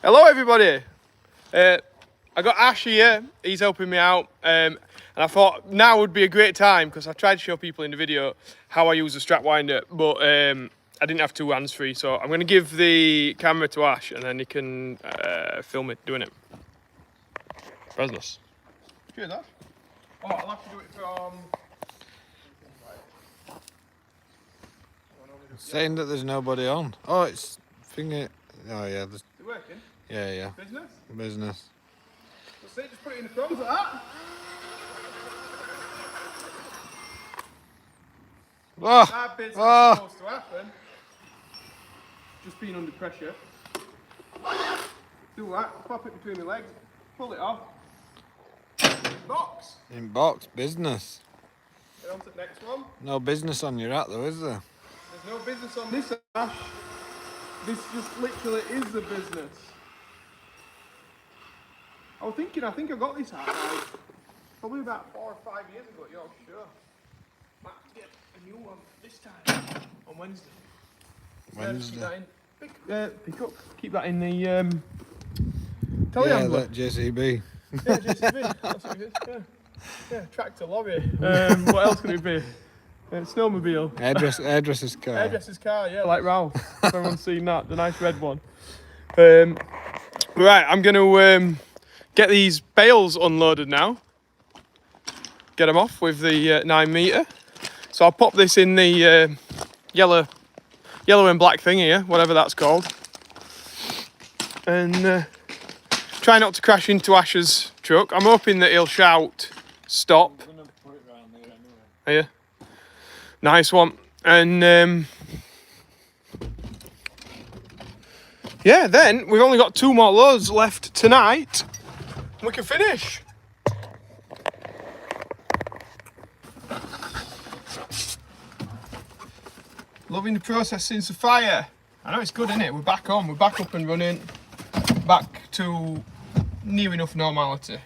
Hello everybody. I got Ash here, he's helping me out, and I thought now would be a great time because I tried to show people in the video how I use a strap winder, but I didn't have two hands free, so I'm going to give the camera to Ash and then he can film it doing it. Business. Cheers, Ash. Oh, I'll have to do it from... Saying that there's nobody on. Oh, it's finger. Oh yeah, there's. Is it working? Yeah. Business? Business. That's it, just put it in the prongs like that. Oh, That bit's oh. not supposed to happen. Just being under pressure. Do that, pop it between my legs, pull it off. Box. In box, business. Get on to the next one. No business on your hat though, is there? There's no business on this, Ash. This just literally is the business. I think I got this hat like probably about 4 or 5 years ago, yeah, sure. Might have to get a new one this time on Wednesday. Wednesday. Keep that in, pick up, keep that in the telehandler. Yeah, that JCB. Yeah, JCB, that's what it is, yeah, tractor, lorry. What else can it be? Snowmobile. Hairdresser's car. Hairdresser's car, yeah, like Ralph. If everyone's seen that, the nice red one. Right, I'm going to get these bales unloaded now. Get them off with the 9 metre. So I'll pop this in the yellow and black thing here, whatever that's called. And try not to crash into Ash's truck. I'm hoping that he'll shout, stop. I'm gonna put it around there anyway. Are you? Nice one. And yeah, then we've only got 2 more loads left tonight. We can finish. Loving the process since the fire. I know it's good, isn't it? We're back on, we're back up and running. Back to near enough normality.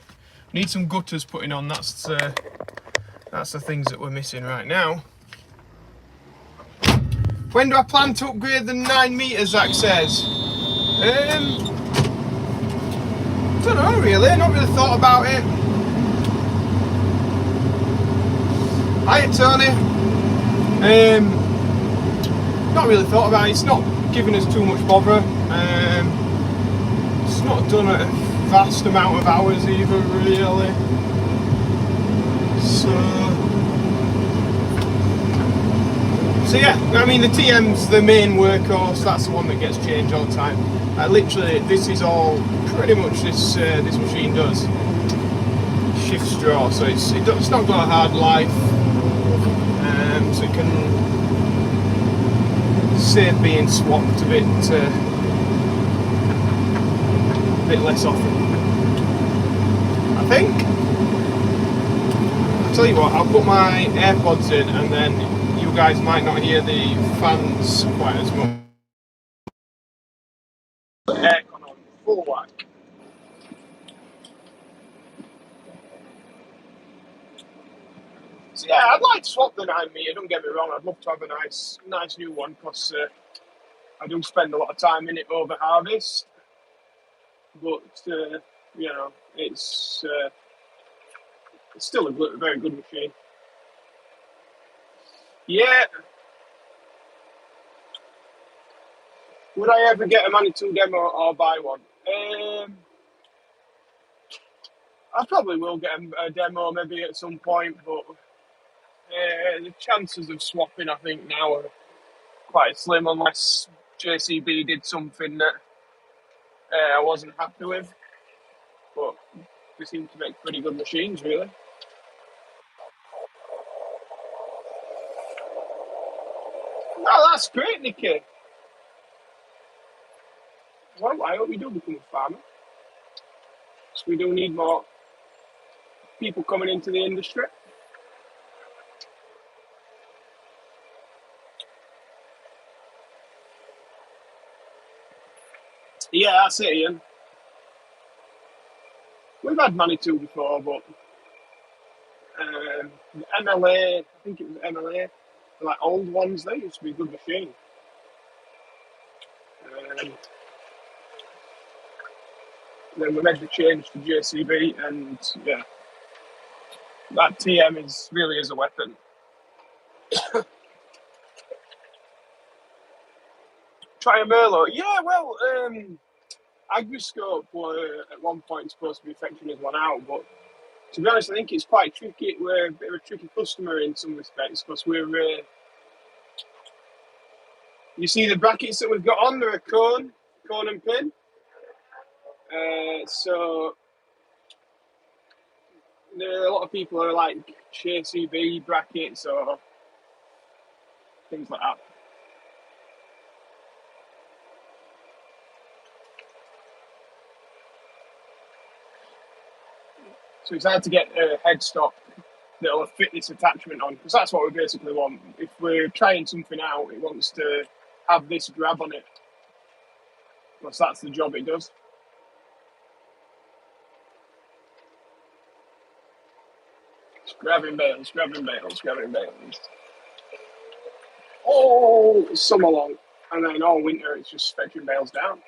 Need some gutters putting on, that's the things that we're missing right now. When do I plan to upgrade the 9 metres, Zach says? Don't know really, not really thought about it. Hiya Tony. Not really thought about it, it's not giving us too much bother. It's not done a vast amount of hours either really. So yeah, I mean the TM's the main workhorse, that's the one that gets changed all the time. Literally, this is all pretty much this machine does. Shift straw, so it's not got a hard life, so it can save being swapped a bit less often. I think. I'll tell you what, I'll put my AirPods in and then you guys might not hear the fans quite as much. Aircon on full whack. So yeah, I'd like to swap the 9 metre, don't get me wrong, I'd love to have a nice new one because I do spend a lot of time in it over harvest. But, you know, it's still a very good machine. Yeah. Would I ever get a Manitou demo or buy one? I probably will get a demo maybe at some point, but the chances of swapping I think now are quite slim unless JCB did something that I wasn't happy with. But they seem to make pretty good machines really. Oh, that's great, Nicky. Well, I hope you do become a farmer. So we do need more people coming into the industry. Yeah, that's it, Ian. We've had Manitou before, but the MLA, I think it was MLA, the like old ones, they used to be a good machine. Then we made the change to JCB, and yeah, that TM really is a weapon. Try a Merlot. Yeah, well, Agriscope were at one point supposed to be fetching us one out, but to be honest, I think it's quite tricky. We're a bit of a tricky customer in some respects because you see the brackets that we've got on, they're a cone and pin. So a lot of people are like JCB brackets or things like that. So it's hard to get a headstock that'll fit this attachment on, because that's what we basically want. If we're trying something out, it wants to have this grab on it, because that's the job it does. It's grabbing bales. All summer long, and then all winter it's just fetching bales down.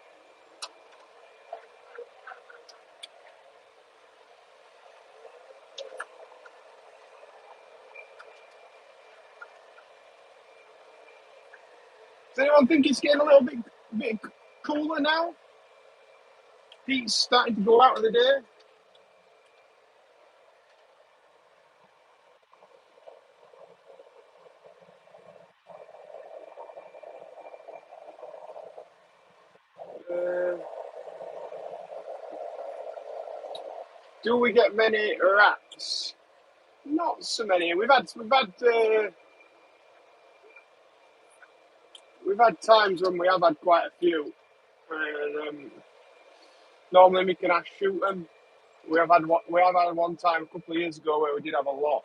Does anyone think it's getting a little bit cooler now? Heat's starting to go out of the day. Do we get many rats? Not so many. We've had times when we have had quite a few. And, normally we can shoot them. We have had one time a couple of years ago where we did have a lot,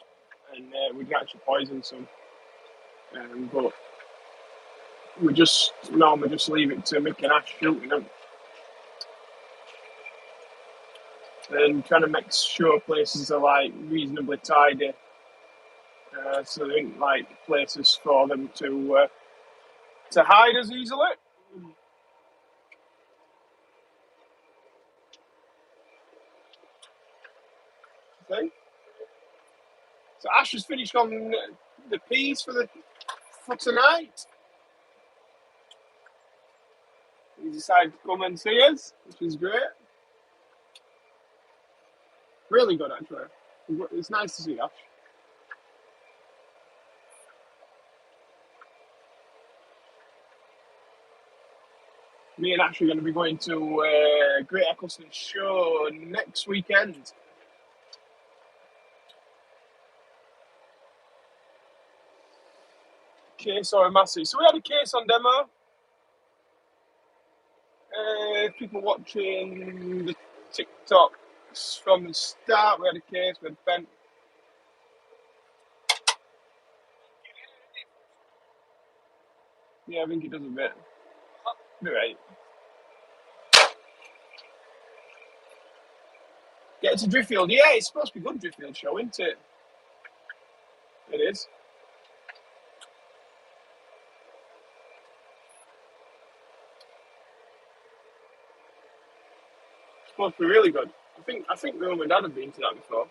and we did actually poison some. But we just normally just leave it to Mick and Ash shooting them, and trying to make sure places are like reasonably tidy, so there ain't like places for them to hide as easily. Okay. So Ash has finished on the peas for tonight. He decided to come and see us, which is great. Really good, actually. It's nice to see Ash. Me and Ash are going to be going to Great Eccleston Show next weekend. Case or a massive. So we had a case on demo. People watching the TikToks from the start, we had a case, we had Ben. Yeah, I think he does a bit. Right. Get to Driffield. Yeah, it's supposed to be a good Driffield show, isn't it? It is. It's supposed to be really good. I think Mum and Dad have been to that before.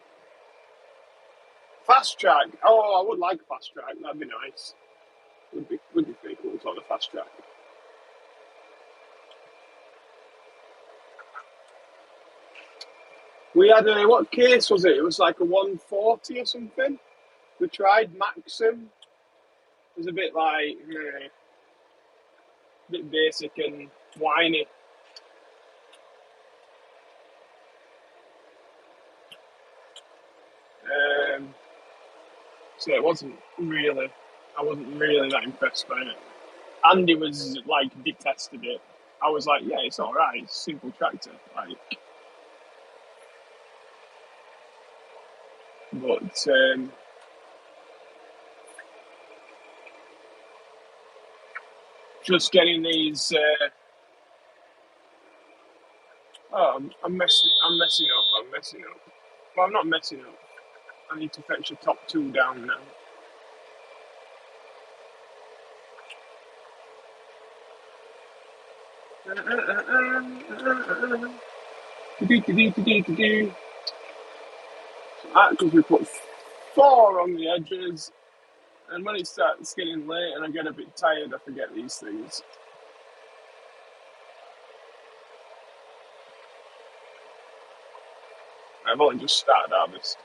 Fast track. Oh, I would like a fast track. That'd be nice. Would be pretty cool to have a fast track. We had what case was it? It was like a 140 or something. We tried Maxim. It was a bit like a bit basic and whiny. So I wasn't really that impressed by it. Andy was like detested it. I was like, yeah, it's all right. It's a simple tractor, like. But just getting these. I'm messing up. Well, I'm not messing up. I need to fetch the top two down now. Do-do-do-do-do-do-do. That's because we put 4 on the edges, and when it starts getting late and I get a bit tired, I forget these things. I've only just started harvest.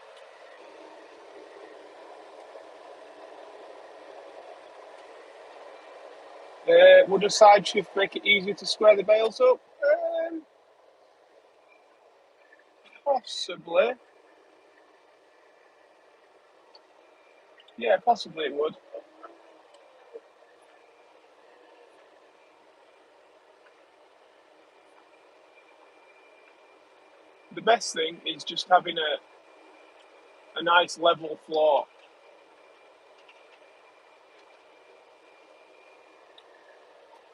Would a side shift make it easier to square the bales up? Possibly. Yeah, possibly it would. The best thing is just having a nice level floor.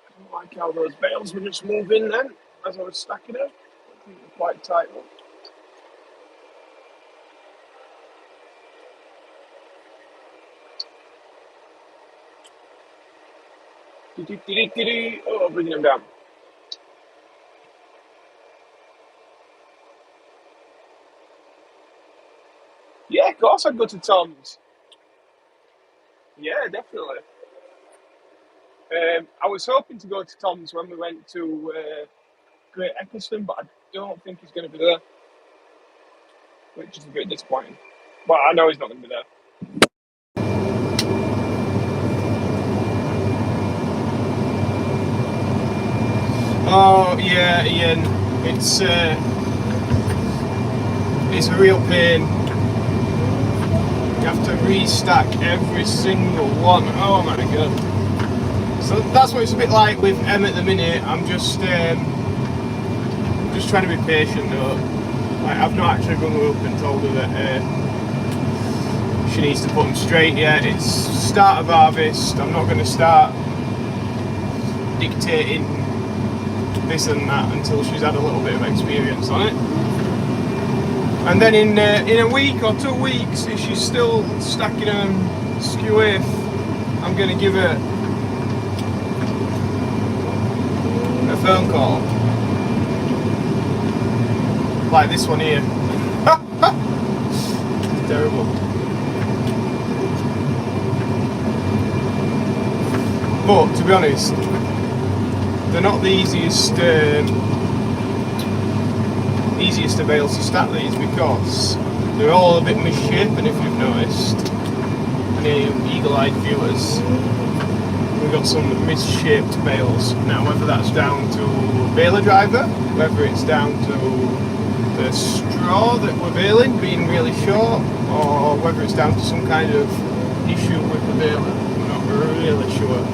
I don't like how those bales were just moving then as I was stacking them. I think they're quite tight up. Oh, bringing them down. Yeah, of course I'd go to Tom's. Yeah, definitely. I was hoping to go to Tom's when we went to Great Eccleston, but I don't think he's going to be there, which is a bit disappointing. Well, I know he's not going to be there. Oh yeah, Ian, it's a real pain. You have to restack every single one. Oh my god! So that's what it's a bit like with Em at the minute. I'm just trying to be patient though. Like, I've not actually rung her up and told her that she needs to put them straight yet. It's start of harvest. I'm not going to start dictating this and that until she's had a little bit of experience on it. And then in a week or 2 weeks, if she's still stacking them skew if, I'm going to give her a phone call. Like this one here. It's terrible. But to be honest, they're not the easiest of bales to stack these because they're all a bit misshapen, if you've noticed. Any eagle-eyed viewers, we've got some misshaped bales. Now, whether that's down to baler driver, whether it's down to the straw that we're baling being really short, or whether it's down to some kind of issue with the baler, I'm not really sure.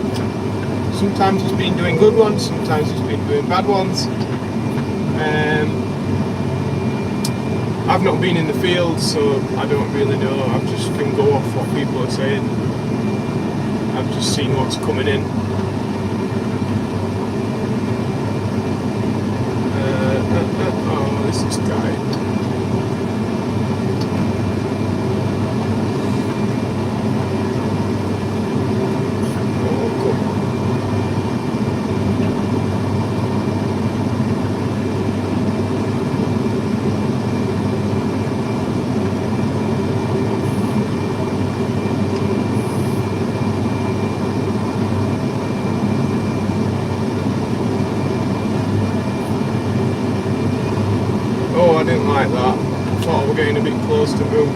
Sometimes it's been doing good ones, sometimes it's been doing bad ones. I've not been in the field, so I don't really know. I just can go off what people are saying. I've just seen what's coming in. Oh, this is tight. I didn't like that. I thought we were getting a bit close to move.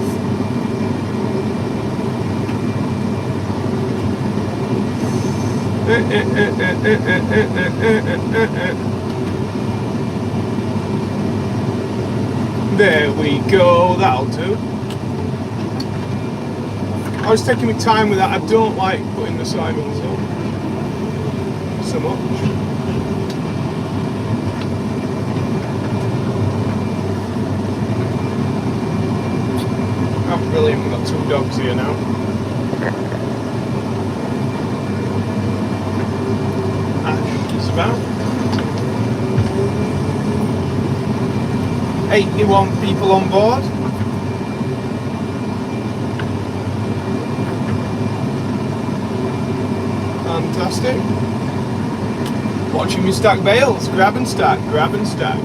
There we go, that'll do. I was taking my time with that. I don't like putting the Simons on so much. Oh, brilliant, we've got 2 dogs here now. Ash is about 81 people on board. Fantastic. Watching me stack bales, grab and stack, grab and stack.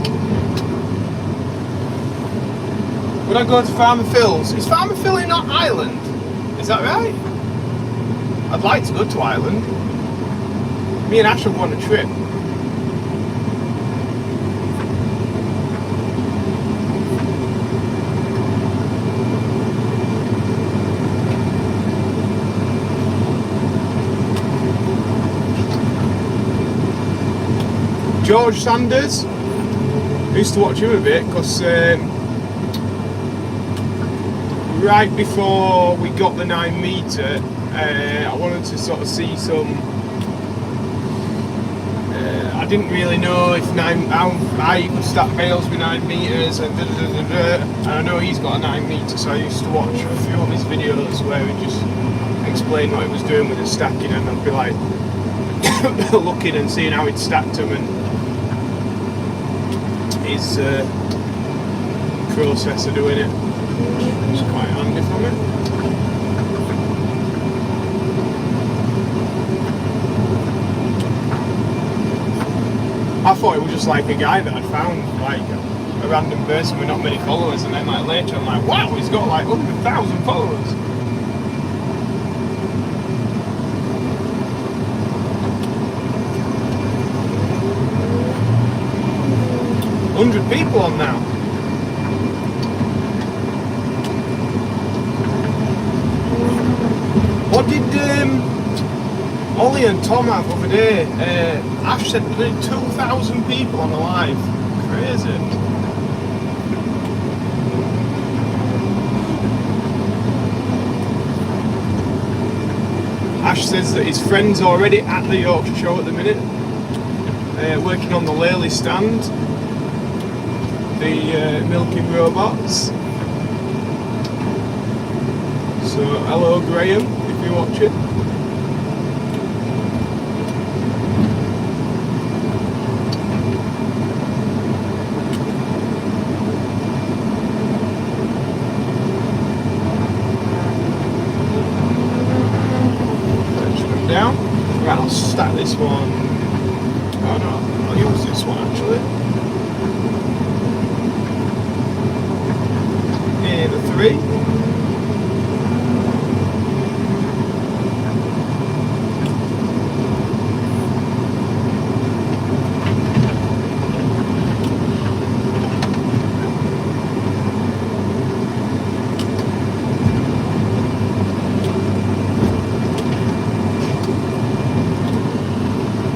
Would I go to Farmer Phil's? Is Farmer Phil in Ireland? Is that right? I'd like to go to Ireland. Me and Ash will go on a trip. George Sanders. I used to watch him a bit because right before we got the 9 metre, I wanted to sort of see some. I didn't really know if how you could stack bales with 9 metres and and I know he's got a 9 metre, so I used to watch a few of his videos where he just explained what he was doing with the stacking, and I'd be like looking and seeing how he'd stacked them and his process of doing it. It's quite handy for me. I thought it was just like a guy that I'd found, like a random person with not many followers, and then like later I'm like, wow, he's got like 100,000 followers. People on now. What did Ollie and Tom have over there? Ash said 2,000 people on the live. Crazy. Ash says that his friend's already at the Yorkshire show at the minute, working on the Lely stand. The milking robots. So hello Graham, if you watch it. Turn them down. Right, I'll stack this one. Oh no, I'll use this one actually. The 3.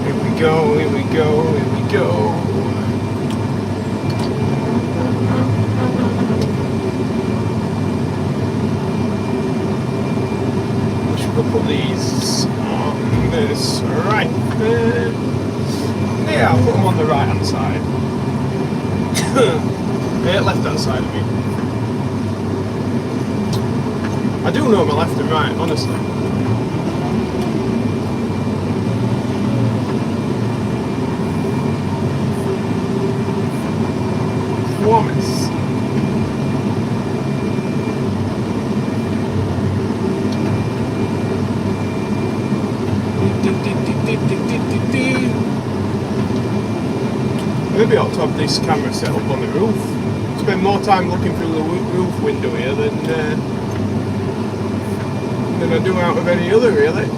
Here we go, here we go, here we go. We'll put these on this right there. Yeah, I'll put them on the right hand side. Yeah, left hand side of me. I do know my left and right, honestly. Promise. Maybe I ought to have this camera set up on the roof. Spend more time looking through the roof window here than I do out of any other, really.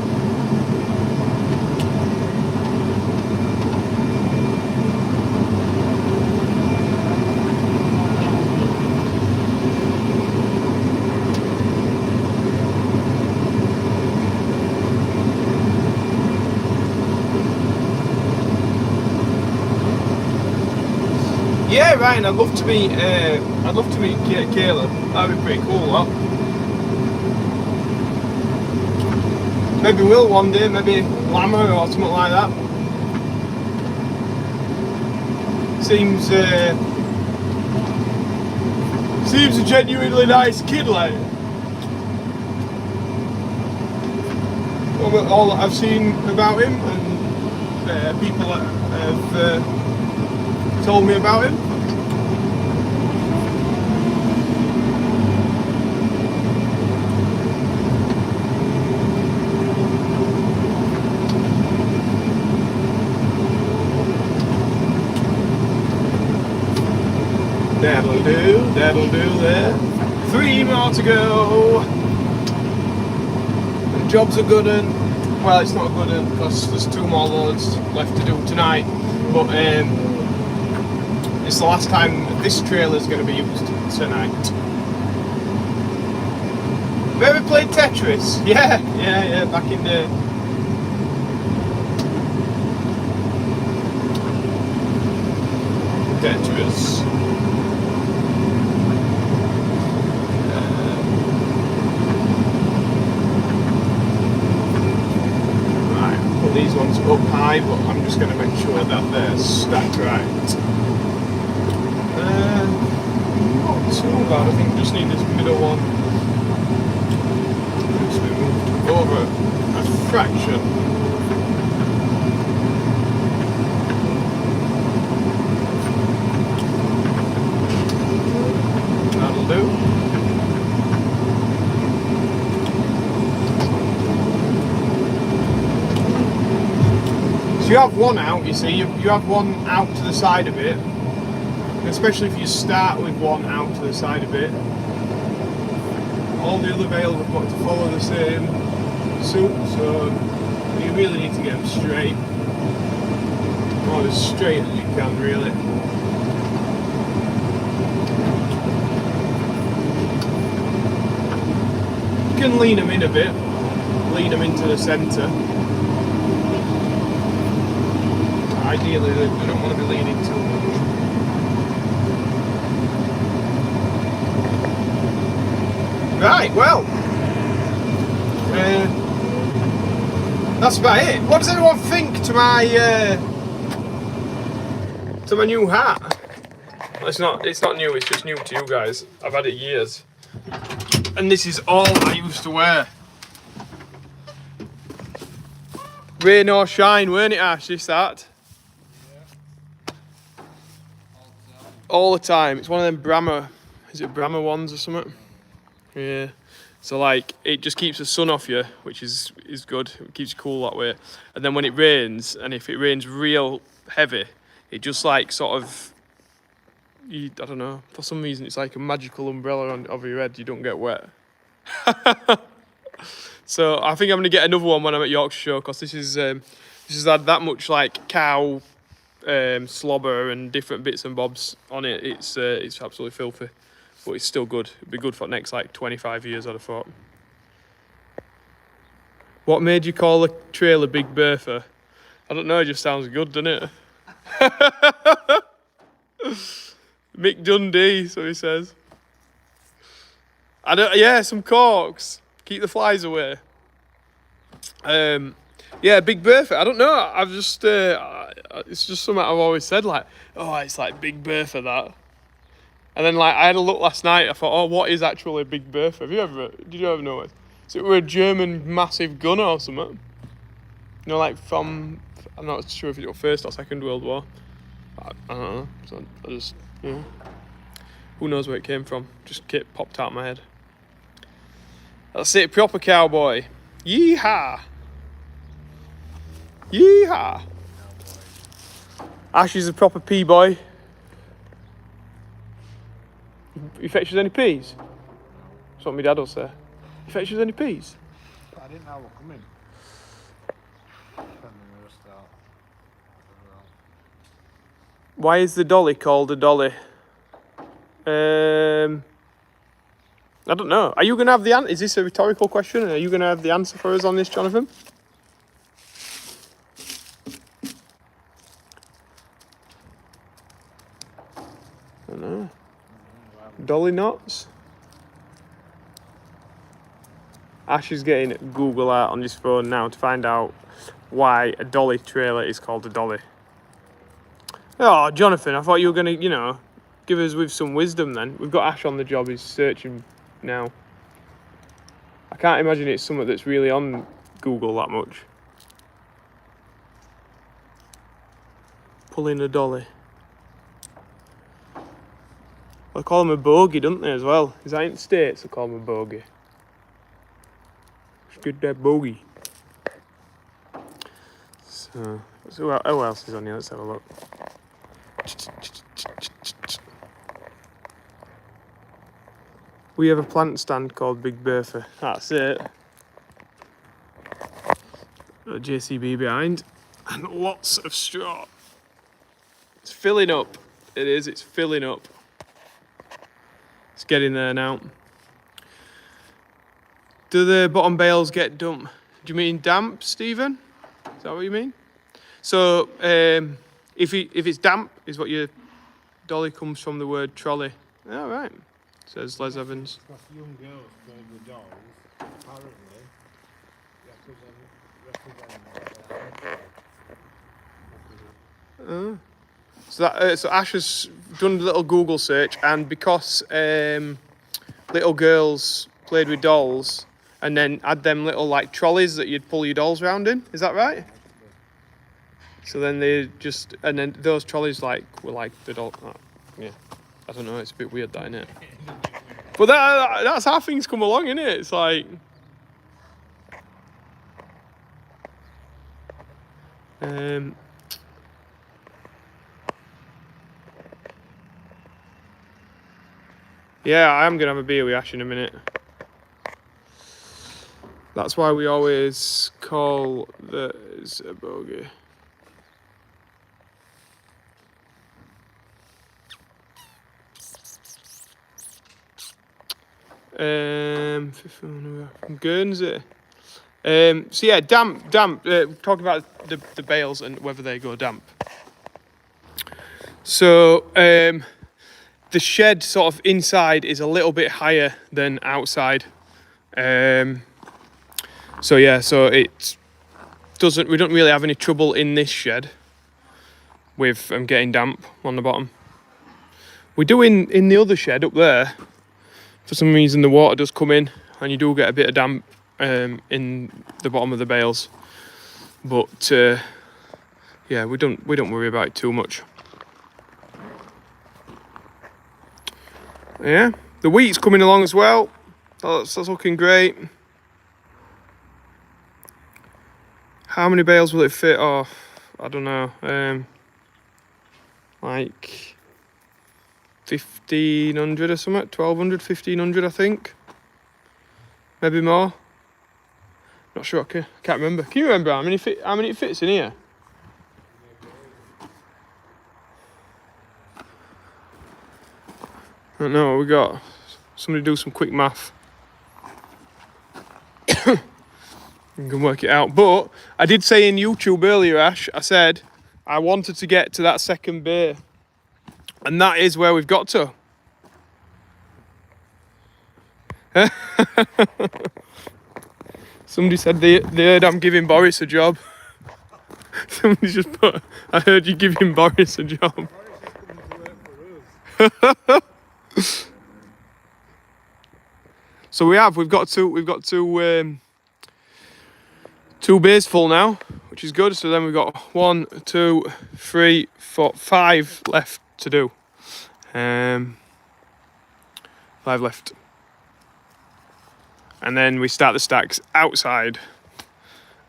Yeah, Ryan, I'd love to meet Caleb. That'd be pretty cool, that. Maybe we'll one day, maybe Lammer or something like that. Seems a genuinely nice kid, like. All that I've seen about him and people that have told me about him. That'll do there. 3 more to go. The job's a good one. Well, it's not a good one because there's 2 more loads left to do tonight. But it's the last time this trailer's going to be used tonight. Have you ever played Tetris? Yeah, back in the... Tetris. Right, put these ones up high, but I'm just going to make sure that they're stacked right. Not too bad, I think we just need this middle one. Just be moved over a fraction. Do. So you have one out, you see, you have one out to the side of it, especially if you start with one out to the side of it. All the other bales have got to follow the same suit, so you really need to get them straight, or as straight as you can, really. You can lean them in a bit, lean them into the centre. Ideally, they don't want to be leaning too much. Right, well, that's about it. What does everyone think to my new hat? Well, it's not new. It's just new to you guys. I've had it years. And this is all I used to wear. Rain or shine, weren't it, Ash, this hat? Yeah. All the time. It's one of them Brahma, is it Brahma ones or something? Yeah. So like, it just keeps the sun off you, which is good. It keeps you cool that way. And then when it rains, and if it rains real heavy, it just like sort of, I don't know, for some reason it's like a magical umbrella over your head, you don't get wet. So I think I'm gonna get another one when I'm at Yorkshire Show, because this has had that much like cow slobber and different bits and bobs on it. It's absolutely filthy, but it's still good. It'd be good for the next like 25 years, I'd have thought. What made you call the trailer Big Bertha? I don't know, it just sounds good, doesn't it? Mick Dundee, so he says. Yeah, some corks. Keep the flies away. Yeah, Big Bertha. I don't know. I've just it's just something I've always said. Like, oh, it's like Big Bertha that. And then like I had a look last night. I thought, oh, what is actually Big Bertha? Did you ever know it? So it were a German massive gunner or something. You know, like from, I'm not sure if it was First or Second World War. I don't know. So I just, you know, who knows where it came from? Just popped out of my head. That's it, proper cowboy. Yeehaw! Yeehaw! Ash is a proper pea boy. You fetch us any peas? That's what my dad will say. You fetch us any peas? I didn't know what coming. Why is the dolly called a dolly? I don't know. Are you going to have the answer? Is this a rhetorical question? Are you going to have the answer for us on this, Jonathan? I don't know. Dolly knots? Ash is getting Google out on his phone now to find out why a dolly trailer is called a dolly. Oh, Jonathan, I thought you were going to, you know, give us with some wisdom then. We've got Ash on the job, he's searching now. I can't imagine it's something that's really on Google that much. Pulling a dolly. They call him a bogey, don't they, as well? Is that in the States they call him a bogey? Let's get that bogey. So who else is on here? Let's have a look. We have a plant stand called Big Bertha. That's it. Got a JCB behind. And lots of straw. It's filling up. It is, it's filling up. It's getting there now. Do the bottom bales get dumped? Do you mean damp, Stephen? Is that what you mean? So, if it's damp, is what your dolly comes from the word trolley. All right, says Les Evans. Because young girls played with dolls, apparently, represent So Ash has done a little Google search, and because little girls played with dolls, and then had them little like trolleys that you'd pull your dolls around in. Is that right? So then they just, and then those trolleys were like the doll. Oh, yeah, I don't know. It's a bit weird, that, isn't it? But that's how things come along, isn't it? It's like. Yeah, I am gonna have a beer with Ash in a minute. That's why we always call this a bogey. From Guernsey. So yeah, damp. Talking about the bales and whether they go damp. So the shed sort of inside is a little bit higher than outside. So yeah, so it doesn't. We don't really have any trouble in this shed with getting damp on the bottom. We do in the other shed up there. For some reason, the water does come in, and you do get a bit of damp in the bottom of the bales. But yeah, we don't worry about it too much. Yeah, the wheat's coming along as well. That's looking great. How many bales will it fit? Oh, I don't know. Like 1,500 or something. 1,200, 1,500, I think. Maybe more. Not sure. I can't remember. Can you remember how many it fits in here? I don't know what we got. Somebody do some quick math. You can work it out. But I did say in YouTube earlier, Ash, I said I wanted to get to that second bay. And that is where we've got to. Somebody said they heard I'm giving Boris a job. Somebody just put, I heard you giving Boris a job. So we've got two bays full now, which is good. So then we've got 1, 2, 3, 4, 5 left to do. 5 left. And then we start the stacks outside.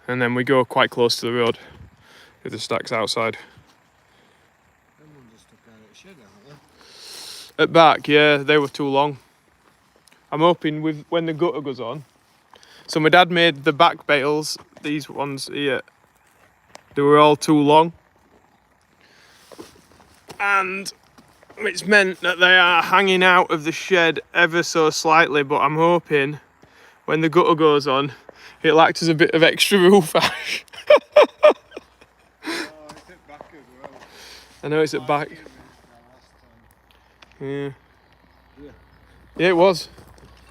And then we go quite close to the road with the stacks outside. At back, yeah, they were too long. I'm hoping when the gutter goes on. So my dad made the back bales, these ones here. They were all too long. And it's meant that they are hanging out of the shed ever so slightly, but I'm hoping when the gutter goes on, it'll act as a bit of extra roof ash. Oh, it's at back as well. I know it's at back. Yeah. Yeah, it was.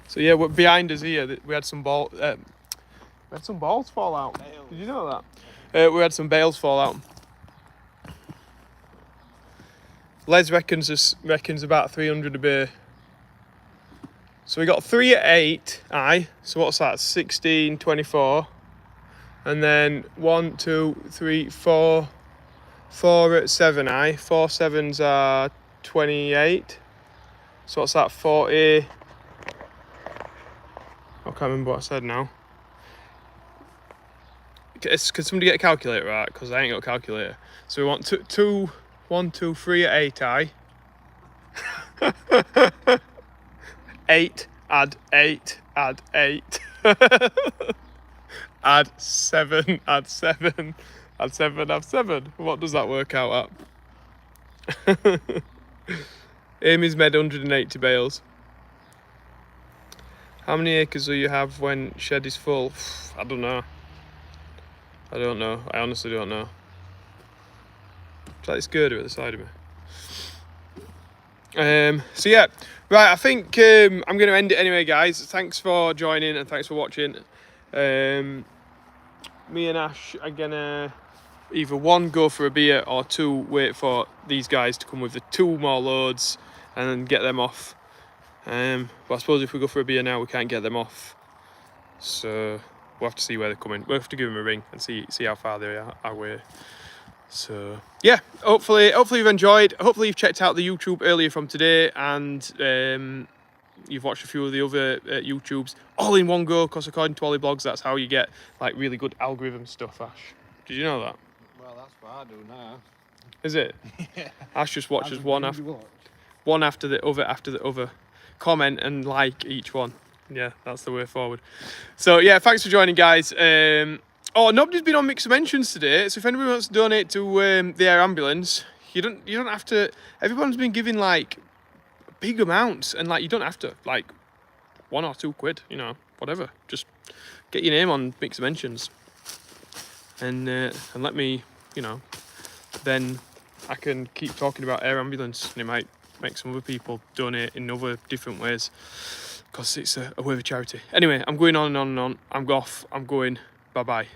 So yeah, behind us here, we had some balls fall out. Bales. Did you know that? We had some bales fall out. Les reckons about 300 a bay. So we got 3 at 8, aye. So what's that? 16, 24. And then 1, 2, 3, 4. 4 at 7, aye. 4 sevens are 28. So what's that? 40. I can't remember what I said now. Can somebody get a calculator, right? Because I ain't got a calculator. So we want 1, 2, 3 at 8, aye. 8 Add 8. Add 8. Add 7. Add 7. Add 7. Add 7. What does that work out at? Amy's made 180 bales. How many acres will you have when shed is full? I don't know. I don't know. I honestly don't know. It's like this girder at the side of me. So yeah, right, I think I'm going to end it anyway, guys. Thanks for joining and thanks for watching. Me and Ash are going to either 1, go for a beer, or 2, wait for these guys to come with the 2 more loads and then get them off. But I suppose if we go for a beer now, we can't get them off. So we'll have to see where they're coming. We'll have to give them a ring and see how far they are away. So yeah, hopefully you've enjoyed. Hopefully you've checked out the YouTube earlier from today, and you've watched a few of the other YouTubes all in one go. Because according to Ollie Blogs, that's how you get like really good algorithm stuff. Ash, did you know that? Well, that's what I do now. Is it? Yeah. Ash just watches one after the other. Comment and like each one. Yeah, that's the way forward. So yeah, thanks for joining, guys. Oh, nobody's been on Mixed Mentions today, so if anybody wants to donate to the air ambulance, you don't have to. Everyone's been giving like big amounts, and like you don't have to, like 1 or 2 quid, you know, whatever. Just get your name on Mixed Mentions, and let me, you know, then I can keep talking about air ambulance, and it might make some other people donate in other different ways, because it's a way of charity. Anyway, I'm going on and on and on. I'm off. I'm going. Bye bye.